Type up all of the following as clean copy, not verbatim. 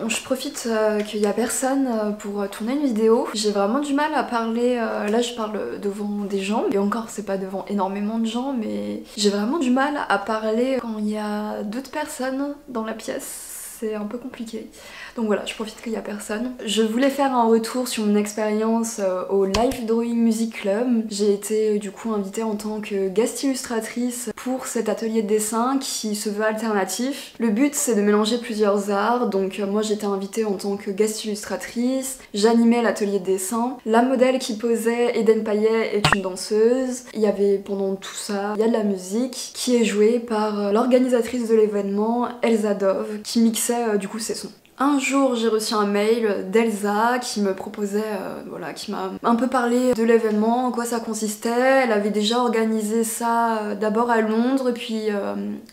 je profite qu'il y a personne pour tourner une vidéo. J'ai vraiment du mal à parler, là je parle devant des gens, et encore c'est pas devant énormément de gens, mais j'ai vraiment du mal à parler quand il y a d'autres personnes dans la pièce. C'est un peu compliqué. Donc voilà, je profite qu'il y a personne. Je voulais faire un retour sur mon expérience au Live Drawing Music Club. J'ai été du coup invitée en tant que guest illustratrice pour cet atelier de dessin qui se veut alternatif. Le but c'est de mélanger plusieurs arts, donc moi j'étais invitée en tant que guest illustratrice, j'animais l'atelier de dessin. La modèle qui posait, Eden Payet, est une danseuse. Il y avait pendant tout ça, il y a de la musique qui est jouée par l'organisatrice de l'événement, Elsa Dove, qui mixait du coup ses sons. Un jour, j'ai reçu un mail d'Elsa qui me proposait, voilà, qui m'a un peu parlé de l'événement, en quoi ça consistait. Elle avait déjà organisé ça d'abord à Londres, puis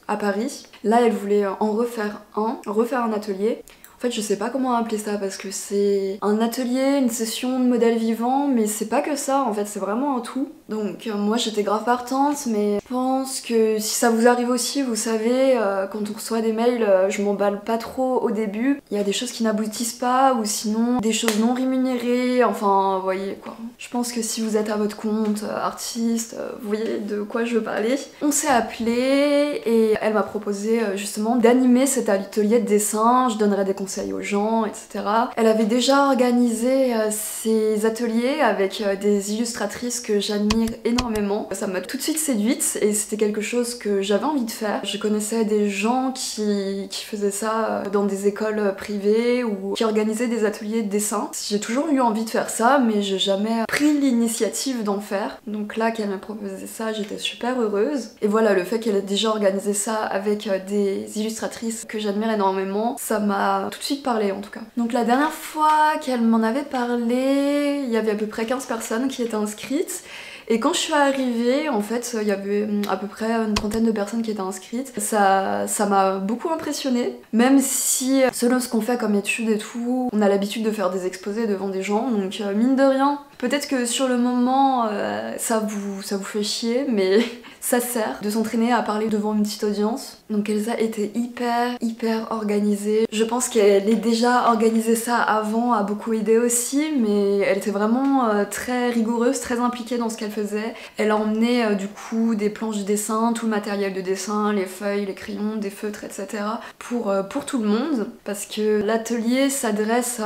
à Paris. Là, elle voulait en refaire un atelier. En fait, je sais pas comment appeler ça parce que c'est un atelier, une session de modèles vivants, mais c'est pas que ça, en fait, c'est vraiment un tout. Donc moi j'étais grave partante, mais je pense que si ça vous arrive aussi, vous savez, quand on reçoit des mails, je m'emballe pas trop au début. Il y a des choses qui n'aboutissent pas, ou sinon des choses non rémunérées, enfin, vous voyez quoi. Je pense que si vous êtes à votre compte, artiste, vous voyez de quoi je veux parler. On s'est appelé et elle m'a proposé justement d'animer cet atelier de dessin, je donnerais des conseils aux gens, etc. Elle avait déjà organisé ces ateliers avec des illustratrices que j'admire énormément. Ça m'a tout de suite séduite et c'était quelque chose que j'avais envie de faire. Je connaissais des gens qui faisaient ça dans des écoles privées ou qui organisaient des ateliers de dessin. J'ai toujours eu envie de faire ça, mais j'ai jamais pris l'initiative d'en faire. Donc là qu'elle m'a proposé ça, j'étais super heureuse. Et voilà, le fait qu'elle ait déjà organisé ça avec des illustratrices que j'admire énormément, ça m'a tout de suite parlé en tout cas. Donc la dernière fois qu'elle m'en avait parlé, il y avait à peu près 15 personnes qui étaient inscrites. Et quand je suis arrivée, en fait, il y avait à peu près une trentaine de personnes qui étaient inscrites. Ça m'a beaucoup impressionnée, même si, selon ce qu'on fait comme études et tout, on a l'habitude de faire des exposés devant des gens, donc mine de rien, peut-être que sur le moment, ça vous fait chier, mais ça sert de s'entraîner à parler devant une petite audience. Donc Elsa était hyper organisée. Je pense qu'elle est déjà organisé ça avant, a beaucoup aidé aussi, mais elle était vraiment très rigoureuse, très impliquée dans ce qu'elle faisait. Elle a emmené du coup des planches de dessin, tout le matériel de dessin, les feuilles, les crayons, des feutres, etc. pour tout le monde, parce que l'atelier s'adresse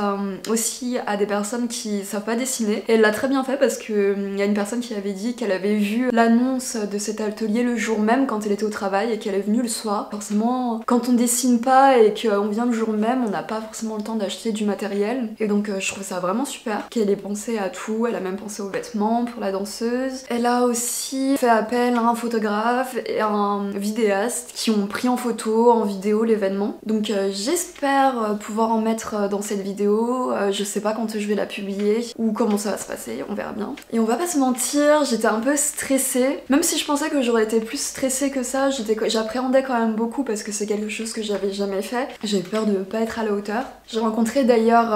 aussi à des personnes qui savent pas dessiner. Et elle l'a très bien fait parce que y a une personne qui avait dit qu'elle avait vu l'annonce de cet atelier le jour même quand elle était au travail et qu'elle est venue le soir. Forcément, quand on dessine pas et qu'on vient le jour même, on n'a pas forcément le temps d'acheter du matériel. Et donc je trouve ça vraiment super qu'elle ait pensé à tout. Elle a même pensé aux vêtements pour la danseuse. Elle a aussi fait appel à un photographe et à un vidéaste qui ont pris en photo, en vidéo l'événement. Donc j'espère pouvoir en mettre dans cette vidéo. Je sais pas quand je vais la publier ou comment ça va se passer, on verra bien. Et on va pas se mentir, j'étais un peu stressée. Même si je pensais que j'aurais été plus stressée que ça, j'appréhendais quand même beaucoup parce que c'est quelque chose que j'avais jamais fait. J'avais peur de pas être à la hauteur. J'ai rencontré d'ailleurs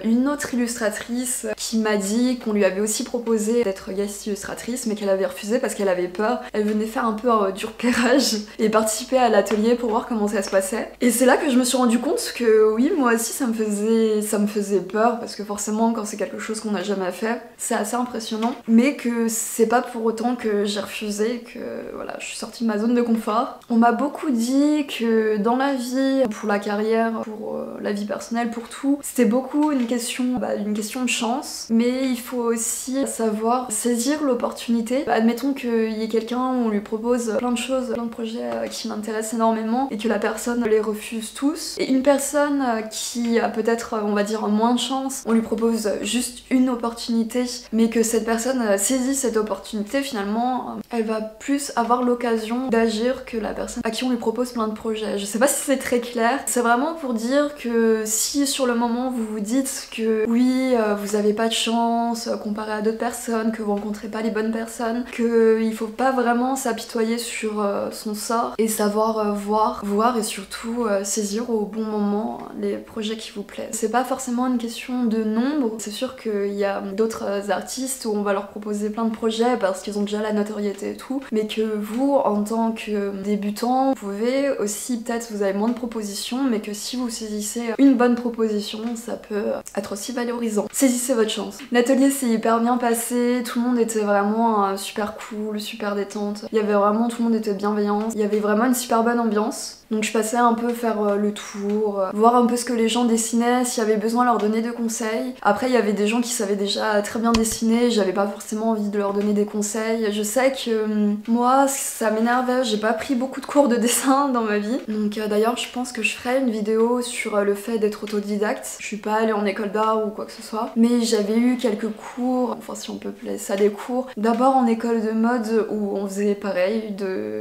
une autre illustratrice qui m'a dit qu'on lui avait aussi proposé d'être guest illustratrice mais qu'elle avait refusé parce qu'elle avait peur. Elle venait faire un peu du repérage et participer à l'atelier pour voir comment ça se passait. Et c'est là que je me suis rendu compte que oui, moi aussi ça me faisait peur parce que forcément quand c'est quelque chose qu'on n'a jamais fait, c'est assez impressionnant. Mais que c'est pas pour autant que j'ai refusé, que voilà, je suis sortie de ma zone de confort. On m'a beaucoup dit que dans la vie, pour la carrière, pour la vie personnelle, pour tout, c'était beaucoup une question de chance, mais il faut aussi savoir saisir l'opportunité. Admettons qu'il y ait quelqu'un où on lui propose plein de choses, plein de projets qui m'intéressent énormément et que la personne les refuse tous. Et une personne qui a peut-être, on va dire, moins de chance, on lui propose juste une opportunité, mais que cette personne saisit cette opportunité, finalement, elle va plus avoir l'occasion d'agir que la personne à qui on lui propose plein de projets. Je sais pas si c'est très clair. C'est vraiment pour dire que si sur le moment vous vous dites que oui, vous avez pas de chance comparé à d'autres personnes, que vous rencontrez pas les bonnes personnes, qu'il faut pas vraiment s'apitoyer sur son sort et savoir voir et surtout saisir au bon moment les projets qui vous plaisent. C'est pas forcément une question de nombre, c'est sûr qu'il y a d'autres d'autres artistes où on va leur proposer plein de projets parce qu'ils ont déjà la notoriété et tout, mais que vous, en tant que débutant, vous pouvez aussi, peut-être vous avez moins de propositions, mais que si vous saisissez une bonne proposition, ça peut être aussi valorisant. Saisissez votre chance. L'atelier s'est hyper bien passé, tout le monde était vraiment super cool, super détente. Il y avait vraiment, tout le monde était bienveillant. Il y avait vraiment une super bonne ambiance. Donc je passais un peu faire le tour, voir un peu ce que les gens dessinaient, s'il y avait besoin leur donner des conseils. Après il y avait des gens qui savaient déjà très bien dessiner, j'avais pas forcément envie de leur donner des conseils. Je sais que moi ça m'énervait, j'ai pas pris beaucoup de cours de dessin dans ma vie. Donc d'ailleurs je pense que je ferai une vidéo sur le fait d'être autodidacte. Je suis pas allée en école d'art ou quoi que ce soit, mais j'avais eu quelques cours, enfin si on peut appeler ça des cours. D'abord en école de mode où on faisait pareil,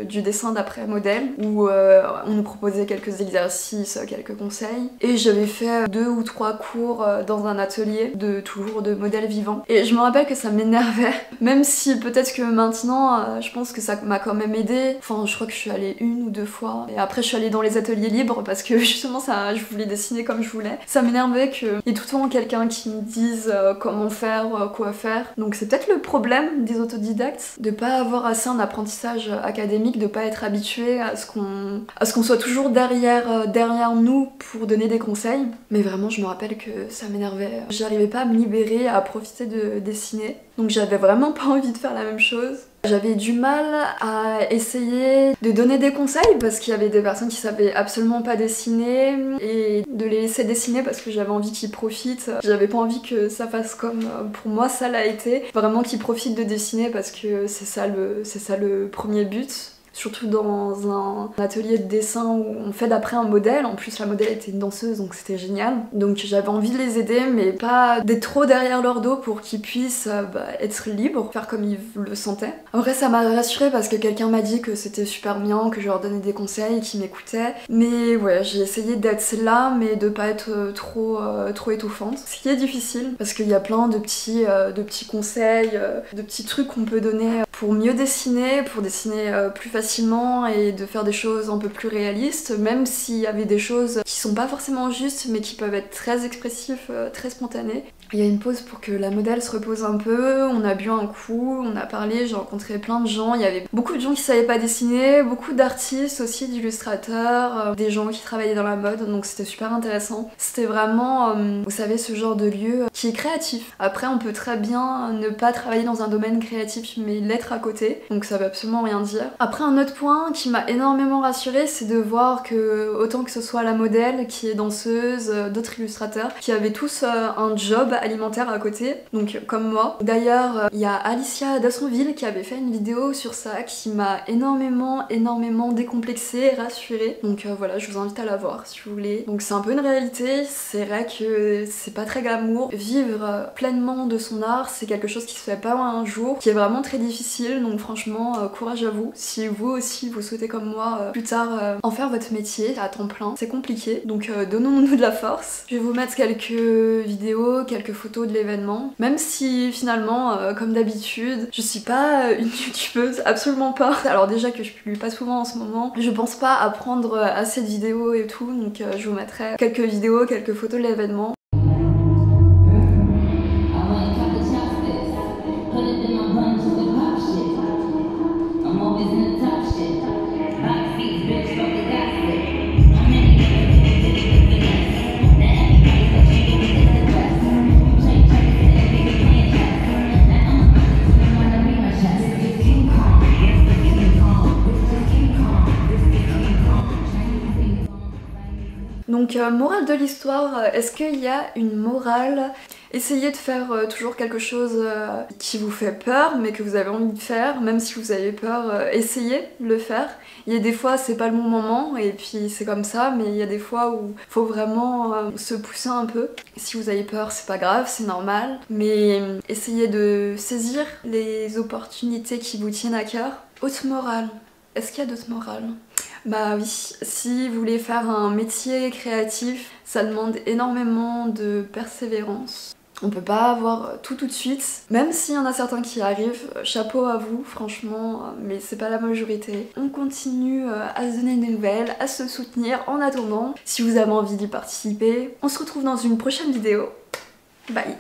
du dessin d'après modèle, où on nous proposait quelques exercices, quelques conseils. Et j'avais fait 2 ou 3 cours dans un atelier toujours de modèles vivants. Et je me rappelle que ça m'énervait, même si peut-être que maintenant, je pense que ça m'a quand même aidé. Enfin, je crois que je suis allée 1 ou 2 fois. Et après, je suis allée dans les ateliers libres parce que justement, je voulais dessiner comme je voulais. Ça m'énervait qu'il y ait tout le temps quelqu'un qui me dise comment faire, quoi faire. Donc c'est peut-être le problème des autodidactes, de pas avoir assez un apprentissage académique, de pas être habitué à ce qu'on soit toujours derrière nous pour donner des conseils. Mais vraiment je me rappelle que ça m'énervait. J'arrivais pas à me libérer, à profiter de dessiner. Donc j'avais vraiment pas envie de faire la même chose. J'avais du mal à essayer de donner des conseils parce qu'il y avait des personnes qui savaient absolument pas dessiner et de les laisser dessiner parce que j'avais envie qu'ils profitent. J'avais pas envie que ça fasse comme pour moi ça l'a été. Vraiment qu'ils profitent de dessiner parce que c'est ça le premier but. Surtout dans un atelier de dessin où on fait d'après un modèle. En plus la modèle était une danseuse donc c'était génial. Donc j'avais envie de les aider mais pas d'être trop derrière leur dos pour qu'ils puissent être libres, faire comme ils le sentaient. Après ça m'a rassurée parce que quelqu'un m'a dit que c'était super bien, que je leur donnais des conseils, qu'ils m'écoutaient. Mais ouais, j'ai essayé d'être là mais de pas être trop étouffante. Ce qui est difficile parce qu'il y a plein de petits conseils, de petits trucs qu'on peut donner pour mieux dessiner, pour dessiner plus facilement et de faire des choses un peu plus réalistes, même s'il y avait des choses qui sont pas forcément justes mais qui peuvent être très expressifs, très spontanées. Il y a une pause pour que la modèle se repose un peu, on a bu un coup, on a parlé, j'ai rencontré plein de gens, il y avait beaucoup de gens qui savaient pas dessiner, beaucoup d'artistes aussi, d'illustrateurs, des gens qui travaillaient dans la mode, donc c'était super intéressant. C'était vraiment, vous savez, ce genre de lieu qui est créatif. Après on peut très bien ne pas travailler dans un domaine créatif mais l'être à côté, donc ça veut absolument rien dire. Après un autre point qui m'a énormément rassurée, c'est de voir que autant que ce soit la modèle qui est danseuse, d'autres illustrateurs, qui avaient tous un job alimentaire à côté, donc comme moi. D'ailleurs, il y a Alicia Dassonville qui avait fait une vidéo sur ça qui m'a énormément décomplexée et rassurée. Donc voilà, je vous invite à la voir si vous voulez. Donc c'est un peu une réalité, c'est vrai que c'est pas très glamour. Vivre pleinement de son art, c'est quelque chose qui se fait pas un jour, qui est vraiment très difficile, donc franchement, courage à vous. Si vous aussi vous souhaitez comme moi plus tard en faire votre métier à temps plein, c'est compliqué, donc donnons-nous de la force. Je vais vous mettre quelques vidéos, quelques photos de l'événement, même si finalement comme d'habitude je suis pas une youtubeuse, absolument pas. Alors déjà que je publie pas souvent en ce moment, je pense pas à prendre assez de vidéos et tout, donc je vous mettrai quelques vidéos, quelques photos de l'événement. Donc morale de l'histoire, est-ce qu'il y a une morale? Essayez de faire toujours quelque chose qui vous fait peur mais que vous avez envie de faire, même si vous avez peur, essayez de le faire. Il y a des fois c'est pas le bon moment et puis c'est comme ça, mais il y a des fois où faut vraiment se pousser un peu. Si vous avez peur c'est pas grave, c'est normal, mais essayez de saisir les opportunités qui vous tiennent à cœur. Haute morale, est-ce qu'il y a d'autres morales? Bah oui, si vous voulez faire un métier créatif, ça demande énormément de persévérance. On peut pas avoir tout de suite, même s'il y en a certains qui arrivent, chapeau à vous franchement, mais c'est pas la majorité. On continue à se donner des nouvelles, à se soutenir en attendant. Si vous avez envie d'y participer, on se retrouve dans une prochaine vidéo. Bye!